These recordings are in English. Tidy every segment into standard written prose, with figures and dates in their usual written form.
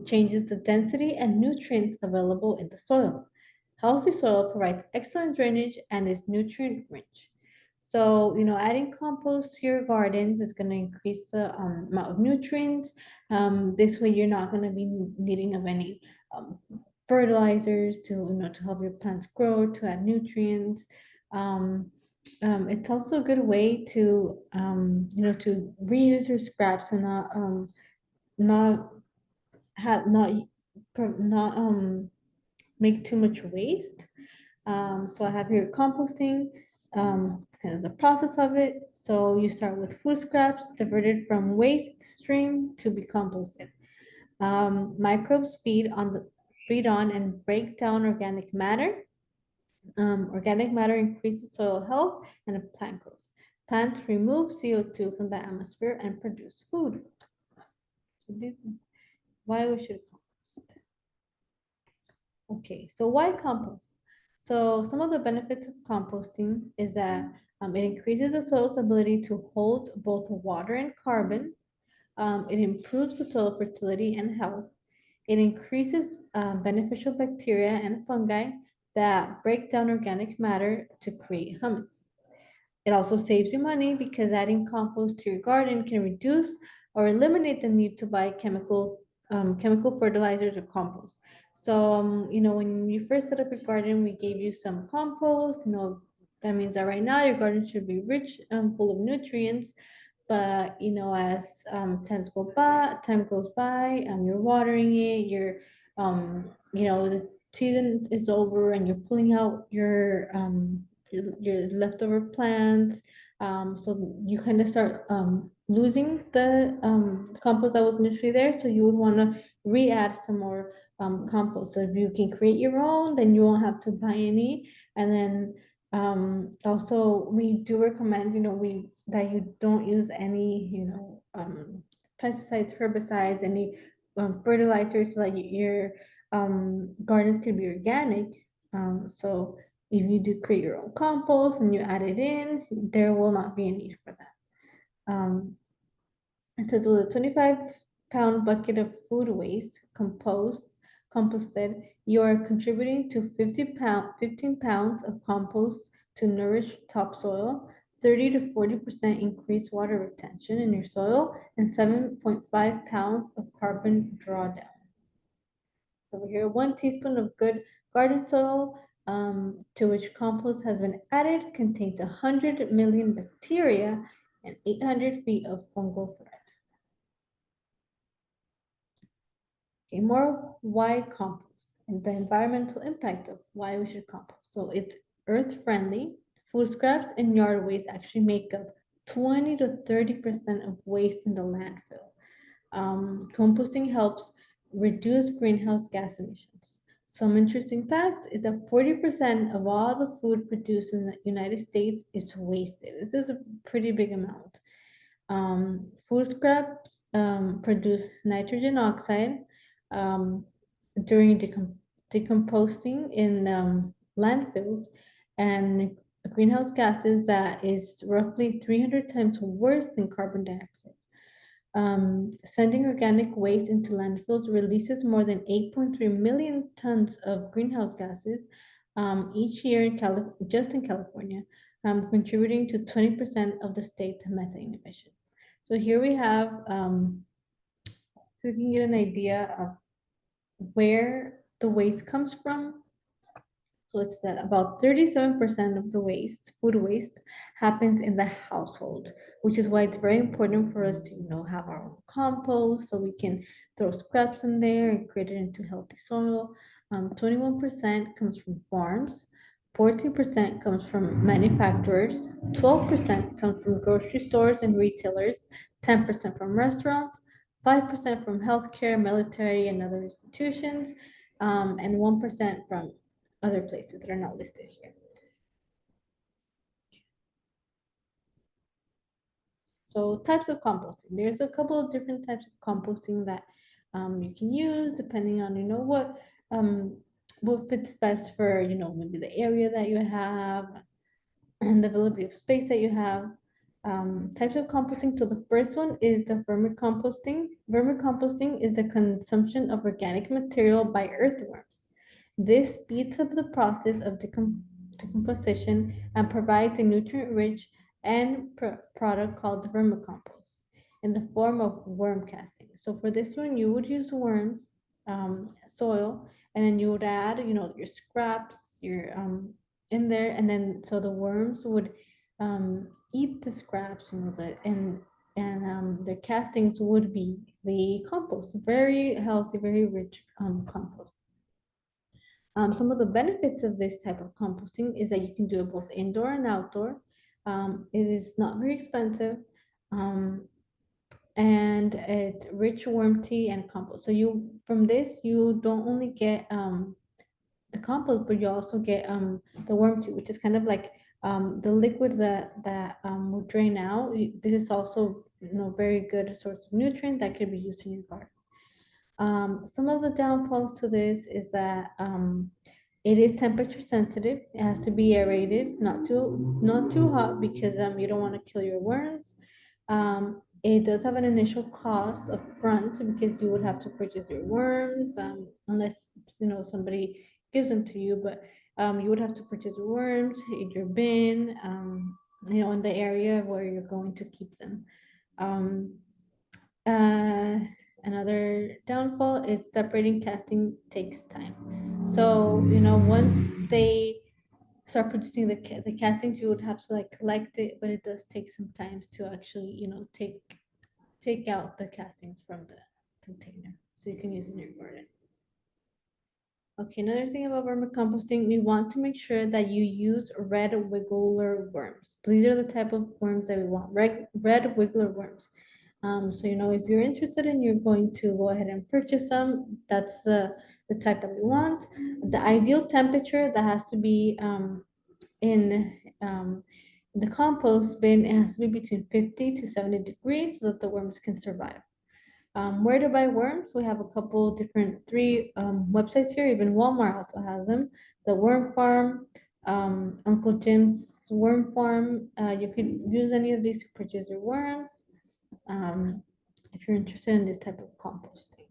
changes the density and nutrients available in the soil. Healthy soil provides excellent drainage and is nutrient rich. So, adding compost to your gardens is going to increase the amount of nutrients. This way, you're not going to be needing of any um, fertilizers to help your plants grow, to add nutrients. Um, it's also a good way to reuse your scraps and not have not make too much waste. So I have here composting, kind of the process of it. So you start with food scraps diverted from waste stream to be composted. Microbes feed on and break down organic matter. Organic matter increases soil health and a plant growth. Plants remove CO2 from the atmosphere and produce food. So this is why we should compost. Okay, so why compost? So some of the benefits of composting is that it increases the soil's ability to hold both water and carbon. It improves the soil fertility and health. It increases beneficial bacteria and fungi that break down organic matter to create humus. It also saves you money because adding compost to your garden can reduce or eliminate the need to buy chemical fertilizers or compost. So, when you first set up your garden, we gave you some compost. That means that right now your garden should be rich, full of nutrients. But as time goes by, you're watering it. The season is over, and you're pulling out your leftover plants. So you kind of start losing the compost that was initially there. So you would want to re-add some more compost. So if you can create your own, then you won't have to buy any. And then also we do recommend, that you don't use any, pesticides, herbicides, any fertilizers, so that your garden can be organic. So if you do create your own compost and you add it in, there will not be a need for that. It says with a 25-pound bucket of food waste composted, you are contributing to 15 pounds of compost to nourish topsoil, 30 to 40% increased water retention in your soil, and 7.5 pounds of carbon drawdown. So here, 1 teaspoon of good garden soil to which compost has been added contains 100 million bacteria and 800 feet of fungal thread. Okay, more why compost and the environmental impact of why we should compost. So it's earth friendly. Food scraps and yard waste actually make up 20 to 30% of waste in the landfill. Composting helps reduce greenhouse gas emissions. Some interesting facts is that 40% of all the food produced in the United States is wasted. This is a pretty big amount. Food scraps produce nitrogen oxide um, during decomposting in landfills, and greenhouse gases that is roughly 300 times worse than carbon dioxide. Sending organic waste into landfills releases more than 8.3 million tons of greenhouse gases each year just in California, contributing to 20% of the state's methane emissions. So here we have, so you can get an idea of where the waste comes from. So it's that about 37% of the waste, food waste, happens in the household, which is why it's very important for us to, have our own compost so we can throw scraps in there and create it into healthy soil. 21% comes from farms, 14% comes from manufacturers, 12% comes from grocery stores and retailers, 10% from restaurants, 5% from healthcare, military, and other institutions, and 1% from other places that are not listed here. So types of composting. There's a couple of different types of composting that you can use depending on what fits best for maybe the area that you have and the availability of space that you have. Types of composting. So the first one is the vermicomposting. Vermicomposting is the consumption of organic material by earthworms. This speeds up the process of decomposition and provides a nutrient-rich end product called vermicompost in the form of worm casting. So for this one, you would use worms, soil, and then you would add, your scraps, your in there, and then so the worms would eat the scraps, and their castings would be the compost, very healthy, very rich compost. Some of the benefits of this type of composting is that you can do it both indoor and outdoor. It is not very expensive, um, and it's rich worm tea and compost. So you from this you don't only get the compost, but you also get the worm tea, which is kind of like the liquid that will drain out. This is also very good source of nutrient that can be used in your garden. Some of the downfalls to this is that it is temperature sensitive. It has to be aerated, not too hot because you don't want to kill your worms. It does have an initial cost up front because you would have to purchase your worms, unless somebody gives them to you, but you would have to purchase worms in your bin, in the area where you're going to keep them. Um, uh, Another downfall is separating casting takes time. So, once they start producing the castings, you would have to like collect it, but it does take some time to actually, take out the castings from the container so you can use it in your garden. Okay, another thing about vermicomposting, we want to make sure that you use red wiggler worms. These are the type of worms that we want, red wiggler worms. So if you're interested and you're going to go ahead and purchase some, that's the type that we want. The ideal temperature that has to be in the compost bin, it has to be between 50 to 70 degrees so that the worms can survive. Where to buy worms? We have a couple different three websites here. Even Walmart also has them. The Worm Farm, Uncle Jim's Worm Farm. You can use any of these to purchase your worms if you're interested in this type of composting.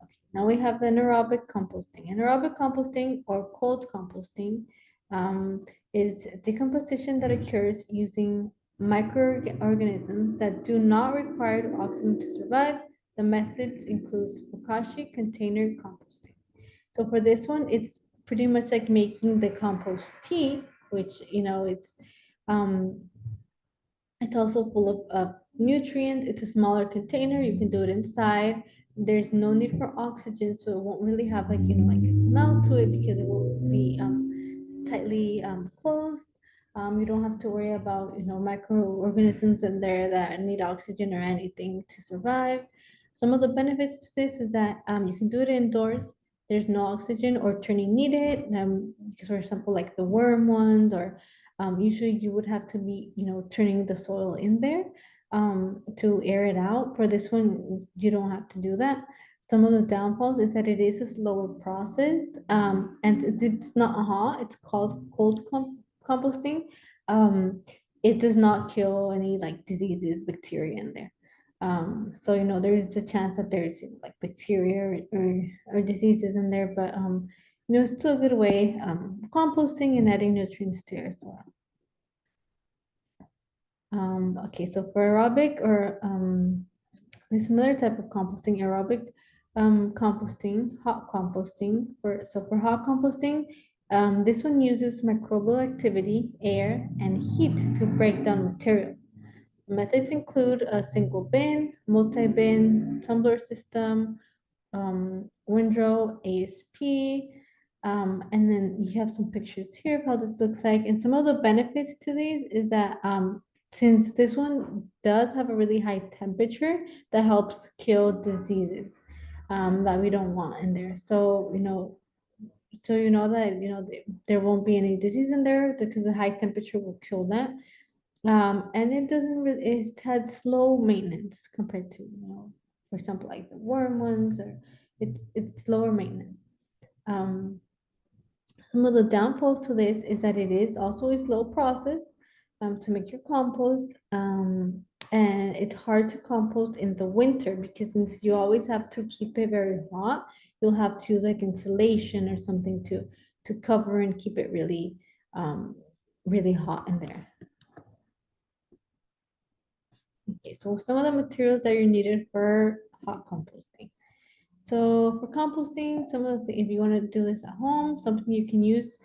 Okay, now we have the anaerobic composting. Anaerobic composting or cold composting is decomposition that occurs using microorganisms that do not require oxygen to survive. The methods includes bokashi container composting. So for this one, it's pretty much like making the compost tea, which um, it's also full of nutrients. It's a smaller container. You can do it inside. There's no need for oxygen, so it won't really have like like a smell to it because it will be tightly closed. You don't have to worry about microorganisms in there that need oxygen or anything to survive. Some of the benefits to this is that you can do it indoors. There's no oxygen or turning needed. Because for example, like the worm ones, or usually you would have to be turning the soil in there to air it out. For this one, you don't have to do that. Some of the downfalls is that it is a slower process, and it's not hot. It's called cold composting. Um, it does not kill any like diseases, bacteria in there. So there's a chance that there's like bacteria or diseases in there, but it's still a good way composting and adding nutrients to your soil. Okay, so for aerobic or there's another type of composting, aerobic composting, hot composting. For hot composting, this one uses microbial activity, air, and heat to break down material. Methods include a single bin, multi-bin, tumbler system, windrow, ASP, and then you have some pictures here of how this looks like. And some of the benefits to these is that since this one does have a really high temperature, that helps kill diseases that we don't want in there. So that there won't be any disease in there because the high temperature will kill that. And it doesn't really, it had slow maintenance compared to, for example, like the worm ones, or it's slower maintenance. Um, some of the downfalls to this is that it is also a slow process. to make your compost. And it's hard to compost in the winter because since you always have to keep it very hot, you'll have to use like insulation or something to cover and keep it really really hot in there. Okay, so some of the materials that are needed for hot composting. So for composting, some of the if you want to do this at home, something you can use.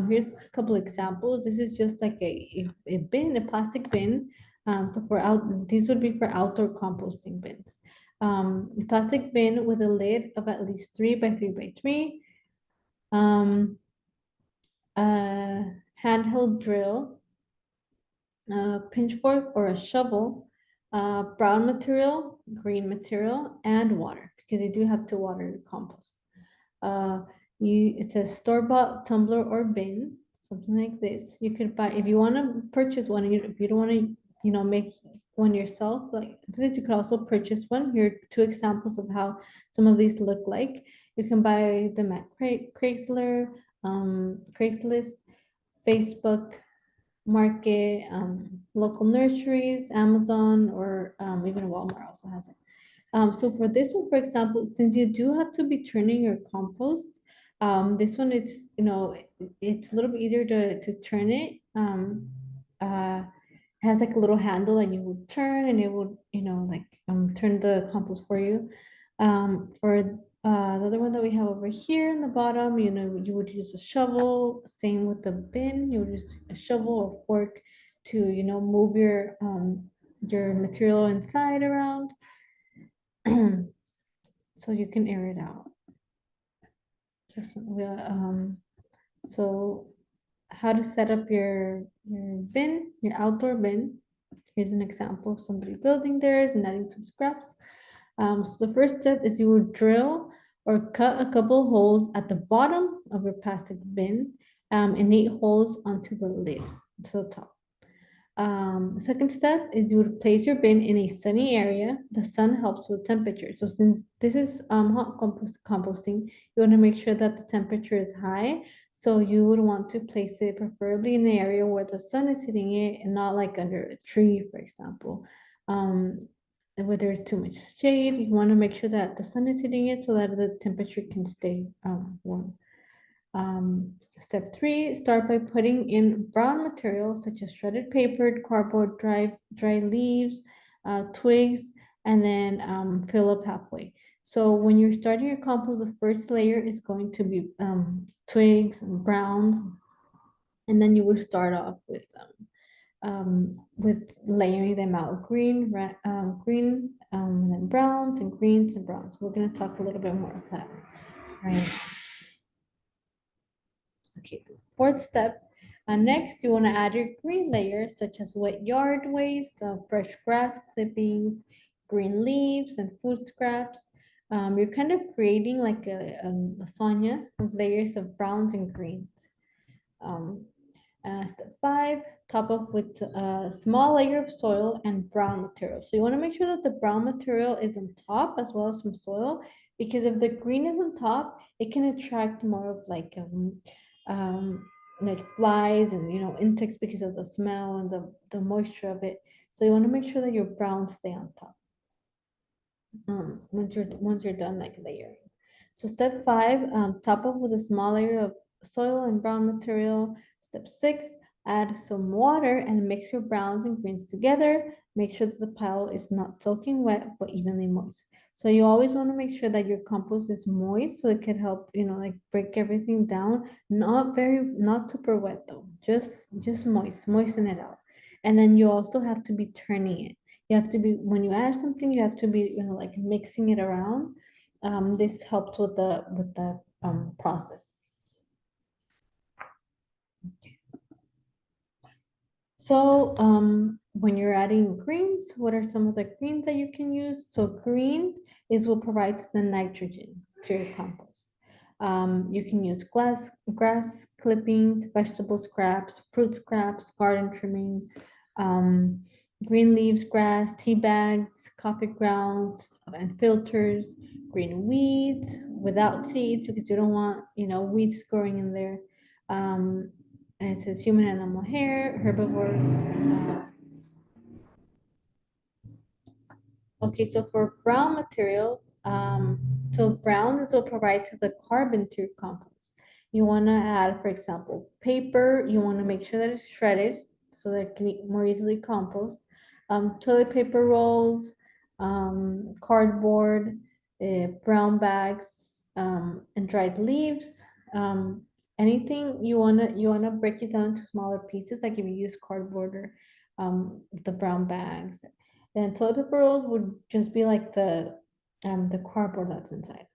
Here's a couple examples. This is just like a bin, a plastic bin. So for out, these would be for outdoor composting bins. A plastic bin with a lid of at least 3 by 3 by 3. Um, a handheld drill, a pitchfork or a shovel, brown material, green material, and water because you do have to water your compost. Uh, it says store-bought tumbler or bin, something like this. You could buy if you want to purchase one, and if you don't want to, make one yourself, like this, you could also purchase one. Here are two examples of how some of these look like. You can buy them at Craigslist, Facebook Market, local nurseries, Amazon, or even Walmart also has it. So for this one, for example, since you do have to be turning your compost, this one it's it's a little bit easier to turn it. It has like a little handle that you would turn, and it would like turn the compost for you. For the other one that we have over here in the bottom, you would use a shovel. Same with the bin, you would use a shovel or fork to move your material inside around. So you can air it out. So how to set up your bin, your outdoor bin. Here's an example of somebody building theirs and adding some scraps. So the first step is you would drill or cut a couple holes at the bottom of your plastic bin, and 8 holes onto the lid, to the top. Second step is you would place your bin in a sunny area. The sun helps with temperature. So since this is hot composting, you want to make sure that the temperature is high. So you would want to place it preferably in an area where the sun is hitting it and not like under a tree, for example. Where there's too much shade, you want to make sure that the sun is hitting it so that the temperature can stay warm. Step 3, start by putting in brown materials such as shredded paper, cardboard, dry leaves, twigs, and then fill up halfway. So when you're starting your compost, the first layer is going to be twigs and browns, and then you will start off with layering them out, green, and then browns and greens and browns. We're going to talk a little bit more of that. Right. Okay, fourth step. Next, you want to add your green layers, such as wet yard waste, fresh grass clippings, green leaves, and food scraps. You're kind of creating like a lasagna of layers of browns and greens. Um, Step 5, top up with a small layer of soil and brown material. So you want to make sure that the brown material is on top as well as some soil, because if the green is on top, it can attract more of like flies and insects because of the smell and the moisture of it. So you want to make sure that your browns stay on top. Once you're done like layering. So step 5, top up with a small layer of soil and brown material. Step 6, add some water and mix your browns and greens together. Make sure that the pile is not soaking wet but evenly moist. So you always want to make sure that your compost is moist so it can help like break everything down. Not super wet though. Just moisten it out. And then you also have to be turning it. You have to be, when you add something, you have to be like mixing it around. This helps with the process. So when you're adding greens, what are some of the greens that you can use? So greens is what provides the nitrogen to your compost. You can use grass clippings, vegetable scraps, fruit scraps, garden trimming, green leaves, grass, tea bags, coffee grounds, and filters, green weeds without seeds because you don't want weeds growing in there. And it says human animal hair, herbivore. Okay, so for brown materials, so brown is what provides the carbon to your compost. You want to add, for example, paper. You want to make sure that it's shredded so that it can be more easily compost. Toilet paper rolls, cardboard, brown bags, and dried leaves. Um, Anything you wanna break it down into smaller pieces, like if you use cardboard or the brown bags. And toilet paper rolls would just be like the cardboard that's inside.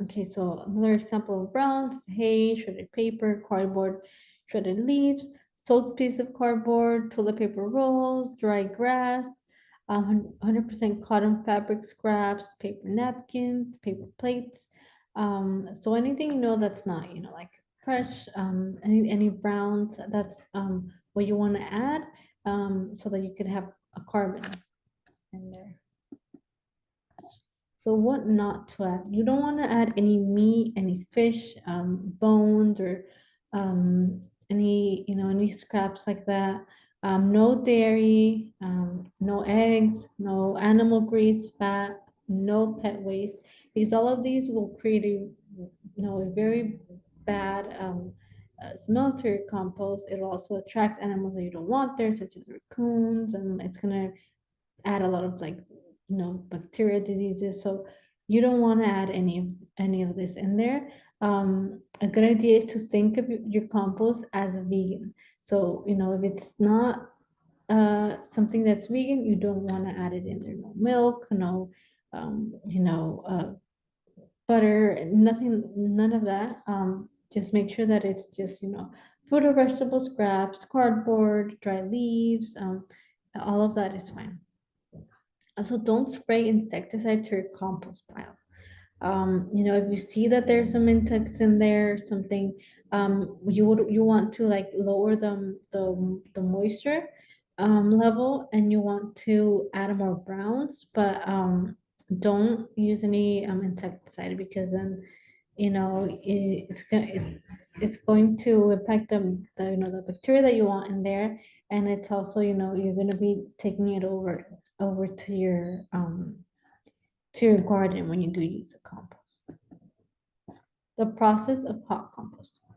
Okay, so another example of browns, hay, shredded paper, cardboard, shredded leaves, soaked piece of cardboard, toilet paper rolls, dry grass, 100% cotton fabric scraps, paper napkins, paper plates. So anything that's not, like fresh, any browns, that's what you want to add, so that you could have a carbon in there. So what not to add? You don't want to add any meat, any fish, bones, or any scraps like that. No dairy, no eggs, no animal grease, fat, no pet waste, because all of these will create a very bad smell to your compost. It'll also attract animals that you don't want there, such as raccoons, and it's gonna add a lot of bacteria diseases. So you don't want to add any of this in there. A good idea is to think of your compost as vegan. So if it's not something that's vegan, you don't want to add it in there. No milk, no butter, nothing, none of that. Just make sure that it's just fruit or vegetable scraps, cardboard, dry leaves. All of that is fine. Also, don't spray insecticide to your compost pile. If you see that there's some insects in there, something, you want to like lower the moisture level, and you want to add more browns, but don't use any insecticide, because then it's going to impact the bacteria that you want in there, and it's also you're going to be taking it over to your garden when you do use a compost. The process of hot composting.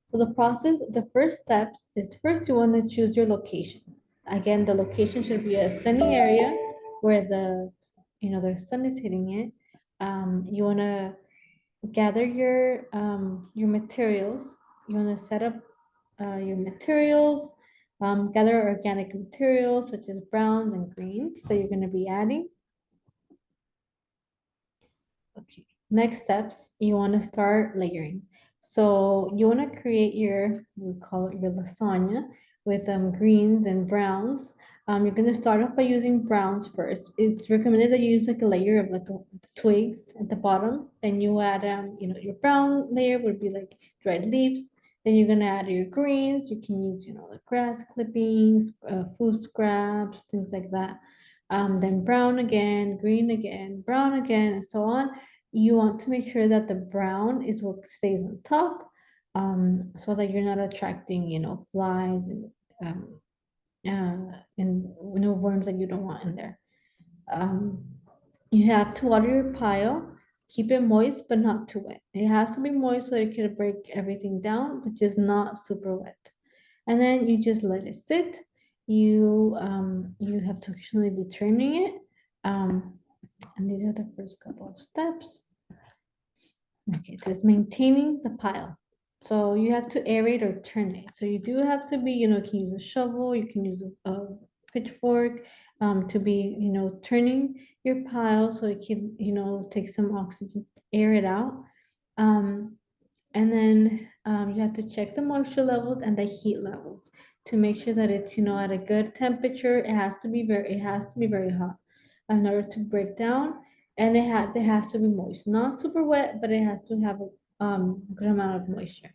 So the first steps is, first you want to choose your location. Again, the location should be a sunny area where the sun is hitting it. You want to gather your materials. You want to set up your materials, gather organic materials such as browns and greens that you're going to be adding. Okay, next steps, you want to start layering. So you want to create we call it your lasagna with greens and browns. You're going to start off by using browns first. It's recommended that you use like a layer of like twigs at the bottom. Then you add, your brown layer would be like dried leaves. Then you're going to add your greens. You can use, the grass clippings, food scraps, things like that. Then brown again, green again, brown again, and so on. You want to make sure that the brown is what stays on top, so that you're not attracting, flies and worms that you don't want in there. Um, you have to water your pile. Keep it moist, but not too wet. It has to be moist so it can break everything down, but just not super wet. And then you just let it sit. You have to occasionally be turning it. And these are the first couple of steps. Okay, it says maintaining the pile. So you have to aerate or turn it. So you do have to be, you can use a shovel, you can use a pitchfork to be, turning your pile so it can, take some oxygen, air it out. And then you have to check the moisture levels and the heat levels to make sure that it's, at a good temperature. It has to be very hot in order to break down, and there has to be moist, not super wet, but it has to have a good amount of moisture.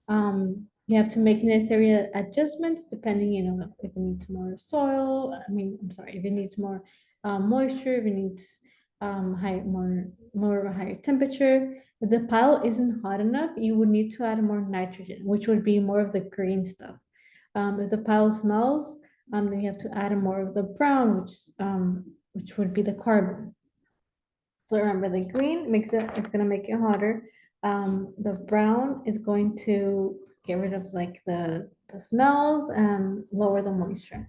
You have to make necessary adjustments depending, if it needs more soil. I mean, I'm sorry, if it needs more moisture, if it needs more of a higher temperature. If the pile isn't hot enough, you would need to add more nitrogen, which would be more of the green stuff. If the pile smells, then you have to add more of the brown, which would be the carbon. So remember, the green makes it's gonna make it hotter. The brown is going to get rid of like the smells and lower the moisture.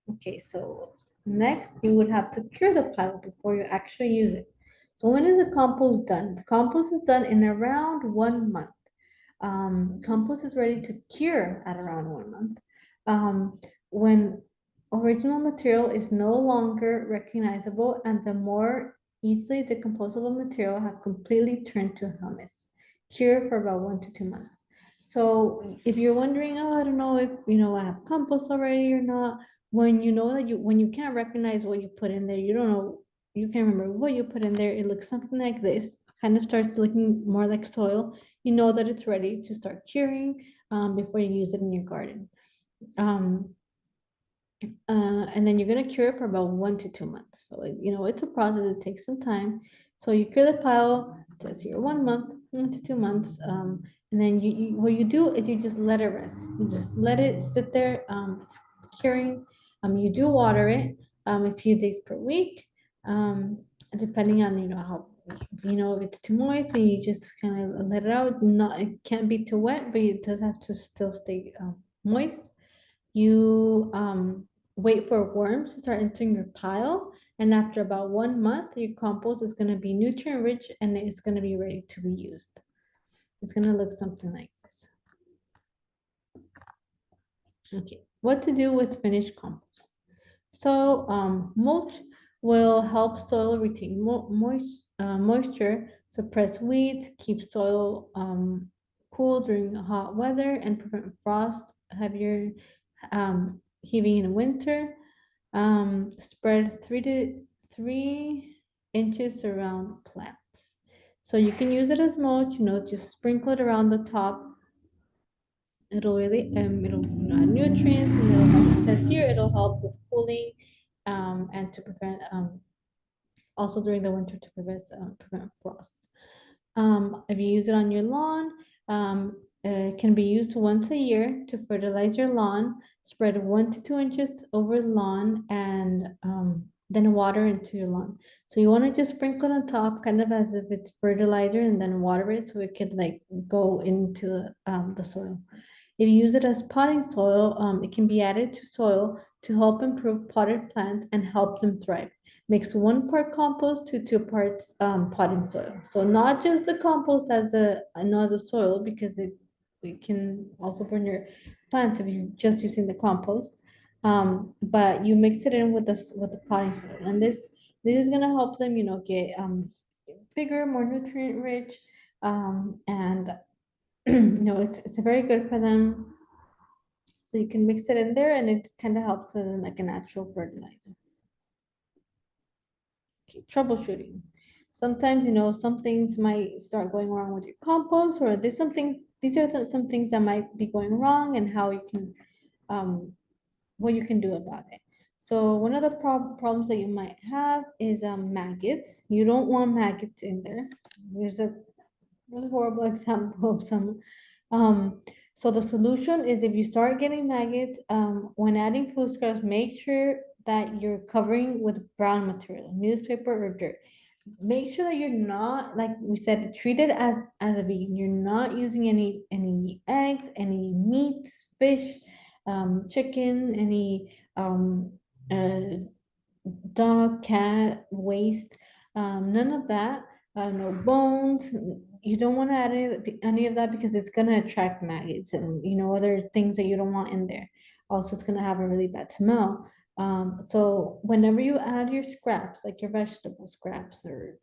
Okay, so next you would have to cure the pile before you actually use it. So when is the compost done? The compost is done in around 1 month. Compost is ready to cure at around 1 month. When original material is no longer recognizable and the more easily decomposable material have completely turned to humus. Cure for about 1 to 2 months. So if you're wondering, oh, I don't know if I have compost already or not, when you know that when you can't recognize what you put in there, you don't know, you can't remember what you put in there, it looks something like this, kind of starts looking more like soil, you know that it's ready to start curing before you use it in your garden. Um, and then you're gonna cure it for about 1 to 2 months. So it's a process. It takes some time. So you cure the pile. It says here 1 month, 1 to 2 months. And then what you do is you just let it rest. You just let it sit there. It's curing. You do water it a few days per week. Depending on how if it's too moist, and you just kind of let it out. Not it can't be too wet, but it does have to still stay moist. You wait for worms to start entering your pile, and after about 1 month, your compost is going to be nutrient rich and it's going to be ready to be used. It's going to look something like this. Okay, what to do with finished compost? So mulch will help soil retain moisture, suppress weeds, keep soil cool during hot weather, and prevent frost, heavier heaving in winter. Spread 3 to 3 inches around plants. So you can use it as mulch, just sprinkle it around the top. It'll really it'll add nutrients, and it'll help. It says here it'll help with cooling, and to prevent also during the winter to prevent frost. If you use it on your lawn, it can be used once a year to fertilize your lawn. Spread 1 to 2 inches over the lawn, and then water into your lawn. So you want to just sprinkle on top, kind of as if it's fertilizer, and then water it so it could like go into the soil. If you use it as potting soil, it can be added to soil to help improve potted plants and help them thrive. Mix 1 part compost to 2 parts potting soil. So not just the compost as a soil, because it can also burn your plants if you're just using the compost. But you mix it in with the potting soil, and this is gonna help them, get bigger, more nutrient rich, and it's very good for them. So you can mix it in there, and it kind of helps as like a natural fertilizer. Okay, troubleshooting. Sometimes, some things might start going wrong with your compost, or there's these are some things that might be going wrong, and how you can, what you can do about it. So one of the problems that you might have is maggots. You don't want maggots in there. There's a really horrible example of some. So the solution is, if you start getting maggots, when adding food scraps, make sure that you're covering with brown material, newspaper or dirt. Make sure that you're not, like we said, treat it as a vegan. You're not using any eggs, any meats, fish, chicken, any uh, dog, cat waste, none of that. No bones. You don't want to add any of that, because it's gonna attract maggots and other things that you don't want in there. Also, it's gonna have a really bad smell. So whenever you add your scraps, like your vegetable scraps or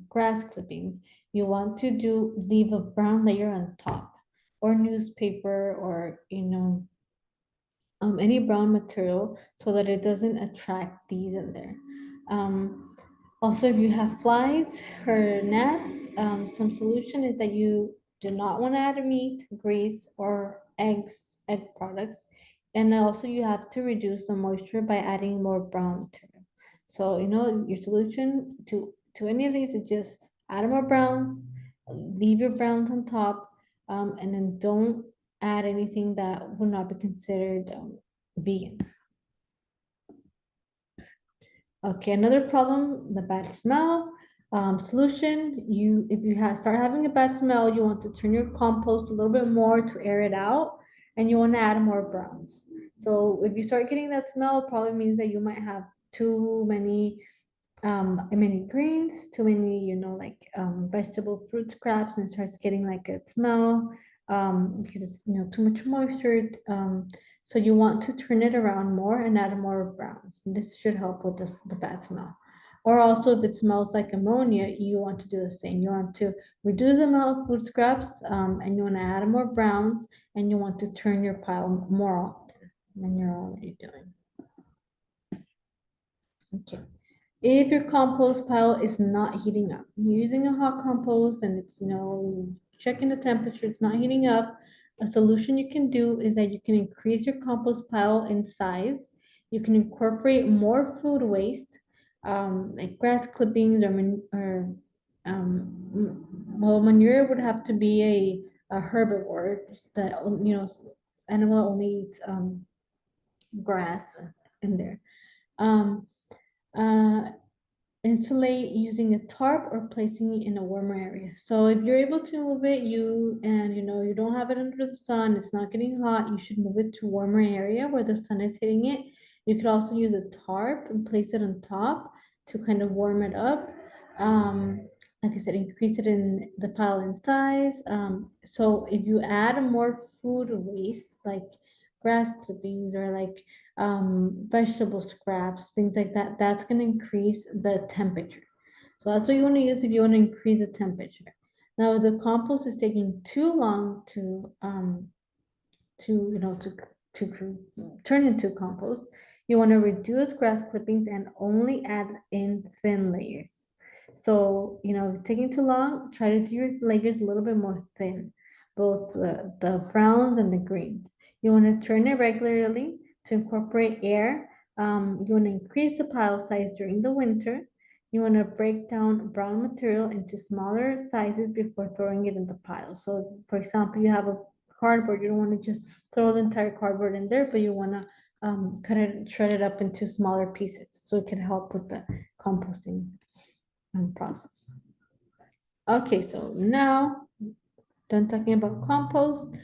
grass clippings, you want to leave a brown layer on top, or newspaper, or any brown material, so that it doesn't attract these in there. Also, if you have flies or gnats, some solution is that you do not want to add meat, grease, or egg products And also you have to reduce the moisture by adding more brown material. So, your solution to any of these is just add more browns, leave your browns on top, and then don't add anything that would not be considered vegan. Okay, another problem, the bad smell. Solution, if you start having a bad smell, you want to turn your compost a little bit more to air it out, and you want to add more browns. So if you start getting that smell, it probably means that you might have too many greens, too many, like vegetable fruit scraps, and it starts getting like a smell because it's too much moisture. So you want to turn it around more and add more browns. This should help with the bad smell. Or also, if it smells like ammonia, you want to do the same. You want to reduce the amount of food scraps, and you want to add more browns, and you want to turn your pile more often than you're already doing. Okay. If your compost pile is not heating up, you're using a hot compost and it's, checking the temperature, it's not heating up, a solution you can do is that you can increase your compost pile in size. You can incorporate more food waste, like grass clippings well, manure would have to be a herbivore that, animal only eats grass in there. Um, uh, Insulate using a tarp or placing it in a warmer area. So if you're able to move it, you don't have it under the sun, it's not getting hot, you should move it to a warmer area where the sun is hitting it. You could also use a tarp and place it on top to kind of warm it up. Like I said, increase it in the pile in size. So if you add more food waste, like grass clippings or like vegetable scraps, things like that, that's going to increase the temperature. So that's what you want to use if you want to increase the temperature. Now, if the compost is taking too long to turn into compost, you want to reduce grass clippings and only add in thin layers. So, if it's taking too long, try to do your layers a little bit more thin, both the browns and the greens. You want to turn it regularly to incorporate air. You want to increase the pile size during the winter. You want to break down brown material into smaller sizes before throwing it in the pile. So, for example, you have a cardboard, you don't want to just throw the entire cardboard in there, but you want to shred it up into smaller pieces so it can help with the composting process. Okay, so now done talking about compost.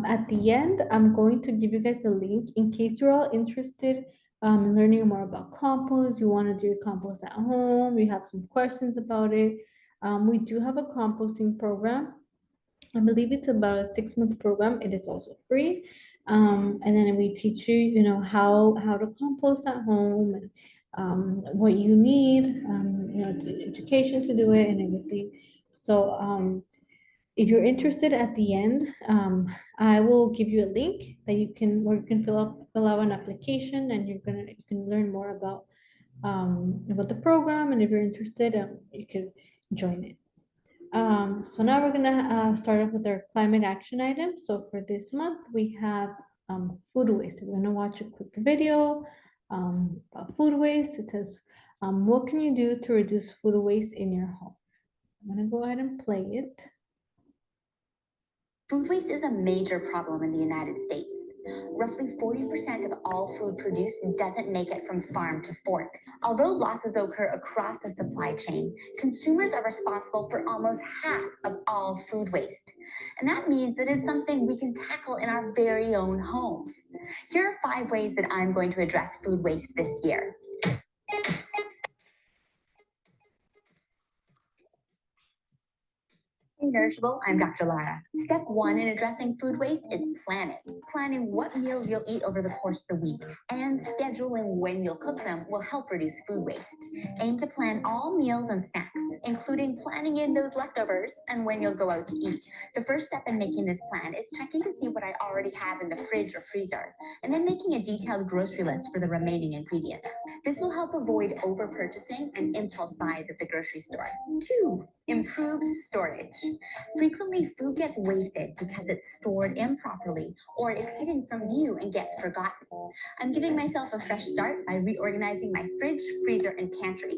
At the end, I'm going to give you guys a link in case you're all interested in learning more about compost. You want to do your compost at home, you have some questions about it. We do have a composting program. I believe it's about a 6-month program. It is also free. And then we teach you, how to compost at home and what you need, education to do it and everything. So if you're interested at the end, I will give you a link that where you can fill out an application, and you can learn more about the program. And if you're interested, you can join it. So now we're gonna start off with our climate action item. So for this month, we have food waste. So we're gonna watch a quick video about food waste. It says, what can you do to reduce food waste in your home? I'm gonna go ahead and play it. Food waste is a major problem in the United States. Roughly 40% of all food produced doesn't make it from farm to fork. Although losses occur across the supply chain, consumers are responsible for almost half of all food waste. And that means that it's something we can tackle in our very own homes. Here are 5 ways that I'm going to address food waste this year. Nourishable, I'm Dr. Lara. Step 1 in addressing food waste is planning. Planning what meals you'll eat over the course of the week and scheduling when you'll cook them will help reduce food waste. Aim to plan all meals and snacks, including planning in those leftovers and when you'll go out to eat. The first step in making this plan is checking to see what I already have in the fridge or freezer, and then making a detailed grocery list for the remaining ingredients. This will help avoid over-purchasing and impulse buys at the grocery store. 2. Improved storage. Frequently, food gets wasted because it's stored improperly or it's hidden from view and gets forgotten. I'm giving myself a fresh start by reorganizing my fridge, freezer, and pantry.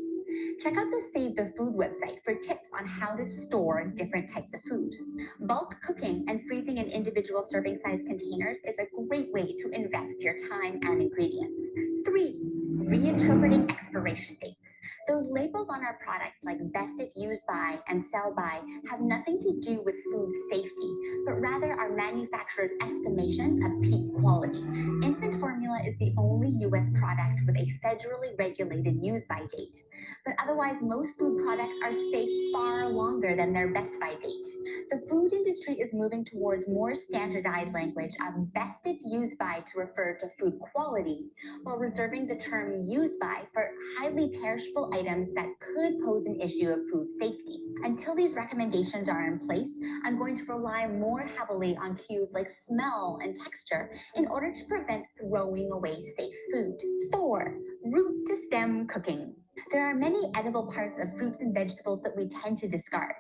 Check out the Save the Food website for tips on how to store different types of food. Bulk cooking and freezing in individual serving size containers is a great way to invest your time and ingredients. 3. Reinterpreting expiration dates. Those labels on our products, like best if used by and sell by, have nothing to do with food safety, but rather are manufacturers' estimations of peak quality. Infant formula is the only US product with a federally regulated use by date, but otherwise, most food products are safe far longer than their best by date. The food industry is moving towards more standardized language of best if used by to refer to food quality, while reserving the term used by for highly perishable items that could pose an issue of food safety. Until these recommendations are in place, I'm going to rely more heavily on cues like smell and texture in order to prevent throwing away safe food. 4. Root to stem cooking. There are many edible parts of fruits and vegetables that we tend to discard.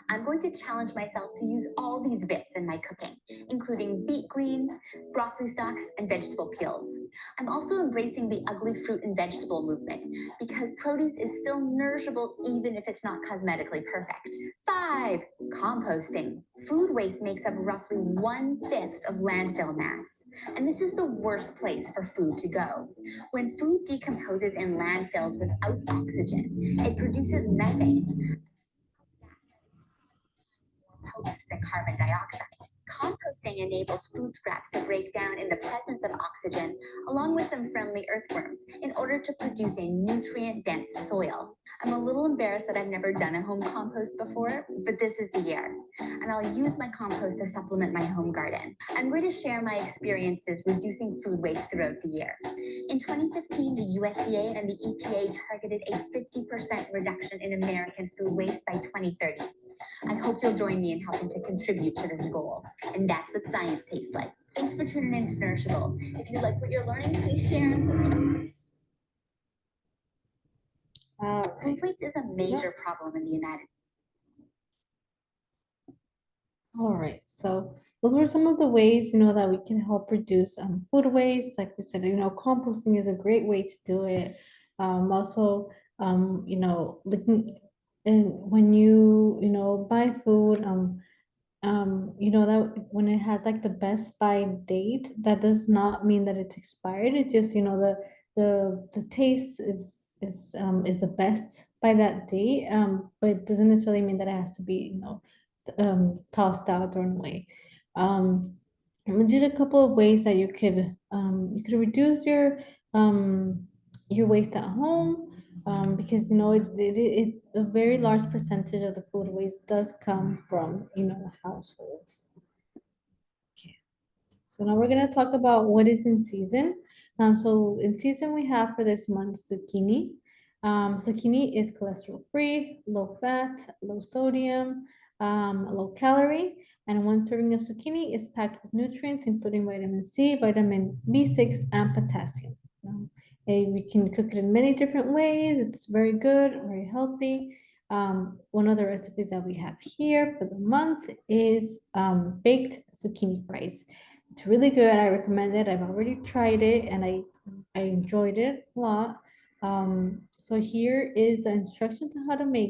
I'm going to challenge myself to use all these bits in my cooking, including beet greens, broccoli stalks, and vegetable peels. I'm also embracing the ugly fruit and vegetable movement because produce is still nourishable even if it's not cosmetically perfect. 5. Composting. Food waste makes up roughly 1/5 of landfill mass, and this is the worst place for food to go. When food decomposes in landfills without oxygen, it produces methane, more potent than carbon dioxide. Composting enables food scraps to break down in the presence of oxygen, along with some friendly earthworms, in order to produce a nutrient-dense soil. I'm a little embarrassed that I've never done a home compost before, but this is the year, and I'll use my compost to supplement my home garden. I'm going to share my experiences reducing food waste throughout the year. In 2015, the USDA and the EPA targeted a 50% reduction in American food waste by 2030. I hope you'll join me in helping to contribute to this goal. And that's what science tastes like. Thanks for tuning in to Nourishable. If you like what you're learning, please share and subscribe. Food waste is a major problem in the United All right, so those were some of the ways, that we can help reduce food waste. Like we said, composting is a great way to do it. Also, looking and when you buy food, that when it has like the best by date, that does not mean that it's expired. It just, the taste is the best by that date. But it doesn't necessarily mean that it has to be, tossed out, thrown away. We did a couple of ways that you could reduce your waste at home, because a very large percentage of the food waste does come from households. Okay. So now we're gonna talk about what is in season. So in season we have for this month zucchini. Zucchini is cholesterol free, low fat, low sodium, low calorie, and one serving of zucchini is packed with nutrients, including vitamin C, vitamin B6, and potassium. And we can cook it in many different ways. It's very good, very healthy. One of the recipes that we have here for the month is baked zucchini fries. It's really good. I recommend it. I've already tried it and I enjoyed it a lot. So here is the instruction to how to make